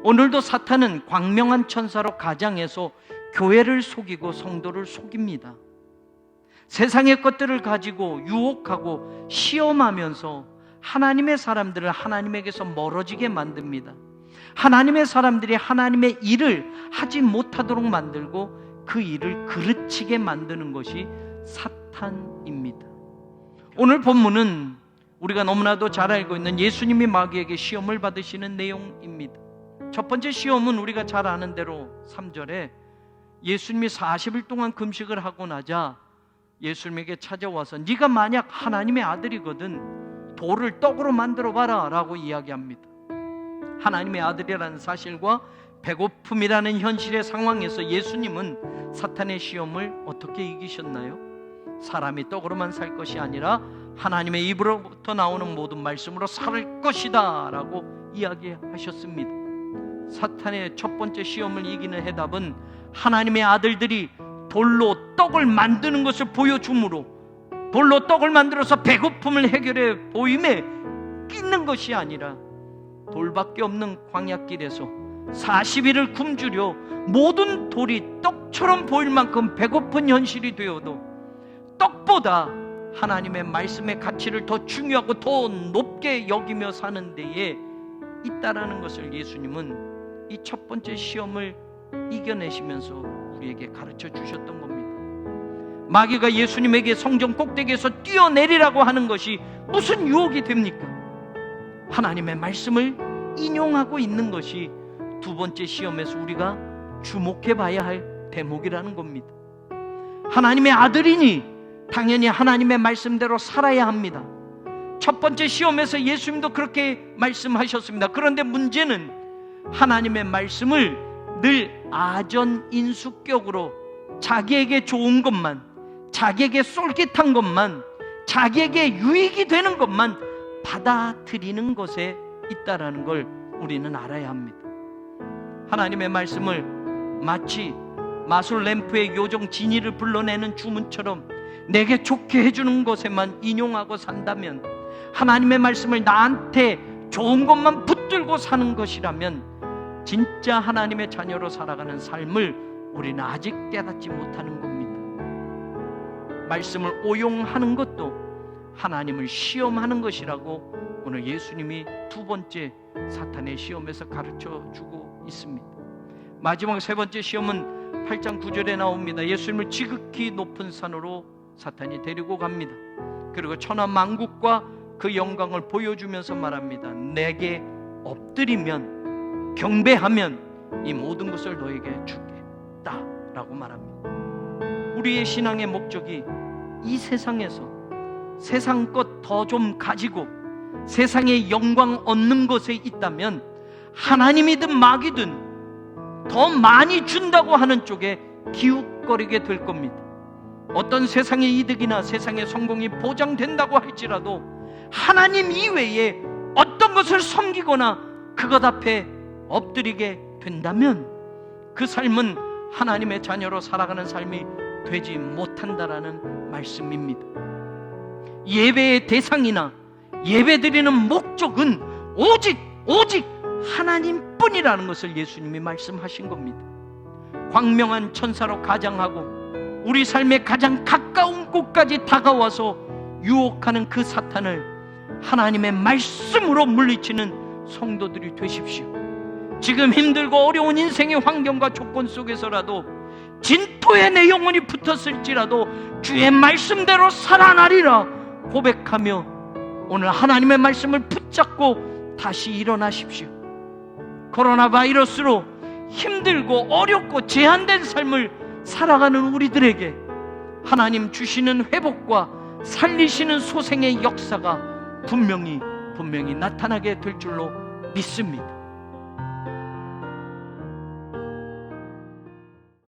오늘도 사탄은 광명한 천사로 가장해서 교회를 속이고 성도를 속입니다. 세상의 것들을 가지고 유혹하고 시험하면서 하나님의 사람들을 하나님에게서 멀어지게 만듭니다. 하나님의 사람들이 하나님의 일을 하지 못하도록 만들고 그 일을 그르치게 만드는 것이 사탄입니다. 오늘 본문은 우리가 너무나도 잘 알고 있는 예수님이 마귀에게 시험을 받으시는 내용입니다. 첫 번째 시험은 우리가 잘 아는 대로 3절에 예수님이 40일 동안 금식을 하고 나자 예수님에게 찾아와서 네가 만약 하나님의 아들이거든 돌을 떡으로 만들어 봐라 라고 이야기합니다. 하나님의 아들이라는 사실과 배고픔이라는 현실의 상황에서 예수님은 사탄의 시험을 어떻게 이기셨나요? 사람이 떡으로만 살 것이 아니라 하나님의 입으로부터 나오는 모든 말씀으로 살 것이다 라고 이야기하셨습니다. 사탄의 첫 번째 시험을 이기는 해답은 하나님의 아들들이 돌로 떡을 만드는 것을 보여주므로 돌로 떡을 만들어서 배고픔을 해결해 보임에 끼는 것이 아니라 돌밖에 없는 광야길에서 40일을 굶주려 모든 돌이 떡처럼 보일 만큼 배고픈 현실이 되어도 떡보다 하나님의 말씀의 가치를 더 중요하고 더 높게 여기며 사는 데에 있다라는 것을 예수님은 이 첫 번째 시험을 이겨내시면서 우리에게 가르쳐 주셨던 겁니다. 마귀가 예수님에게 성전 꼭대기에서 뛰어내리라고 하는 것이 무슨 유혹이 됩니까? 하나님의 말씀을 인용하고 있는 것이 두 번째 시험에서 우리가 주목해 봐야 할 대목이라는 겁니다. 하나님의 아들이니 당연히 하나님의 말씀대로 살아야 합니다. 첫 번째 시험에서 예수님도 그렇게 말씀하셨습니다. 그런데 문제는 하나님의 말씀을 늘 아전인수격으로 자기에게 좋은 것만, 자기에게 쏠깃한 것만, 자기에게 유익이 되는 것만 받아들이는 것에 있다라는 걸 우리는 알아야 합니다. 하나님의 말씀을 마치 마술 램프의 요정 지니를 불러내는 주문처럼 내게 좋게 해주는 것에만 인용하고 산다면, 하나님의 말씀을 나한테 좋은 것만 붙들고 사는 것이라면 진짜 하나님의 자녀로 살아가는 삶을 우리는 아직 깨닫지 못하는 겁니다. 말씀을 오용하는 것도 하나님을 시험하는 것이라고 오늘 예수님이 두 번째 사탄의 시험에서 가르쳐 주고 있습니다. 마지막 세 번째 시험은 8장 9절에 나옵니다. 예수님을 지극히 높은 산으로 사탄이 데리고 갑니다. 그리고 천하 만국과 그 영광을 보여주면서 말합니다. 내게 엎드리면 경배하면 이 모든 것을 너에게 주겠다 라고 말합니다. 우리의 신앙의 목적이 이 세상에서 세상 것 더 좀 가지고 세상의 영광 얻는 것에 있다면 하나님이든 마귀든 더 많이 준다고 하는 쪽에 기웃거리게 될 겁니다. 어떤 세상의 이득이나 세상의 성공이 보장된다고 할지라도 하나님 이외에 어떤 것을 섬기거나 그것 앞에 엎드리게 된다면 그 삶은 하나님의 자녀로 살아가는 삶이 되지 못한다라는 말씀입니다. 예배의 대상이나 예배드리는 목적은 오직 하나님뿐이라는 것을 예수님이 말씀하신 겁니다. 광명한 천사로 가장하고 우리 삶의 가장 가까운 곳까지 다가와서 유혹하는 그 사탄을 하나님의 말씀으로 물리치는 성도들이 되십시오. 지금 힘들고 어려운 인생의 환경과 조건 속에서라도 진토에 내 영혼이 붙었을지라도 주의 말씀대로 살아나리라 고백하며 오늘 하나님의 말씀을 붙잡고 다시 일어나십시오. 코로나 바이러스로 힘들고 어렵고 제한된 삶을 살아가는 우리들에게 하나님 주시는 회복과 살리시는 소생의 역사가 분명히 나타나게 될 줄로 믿습니다.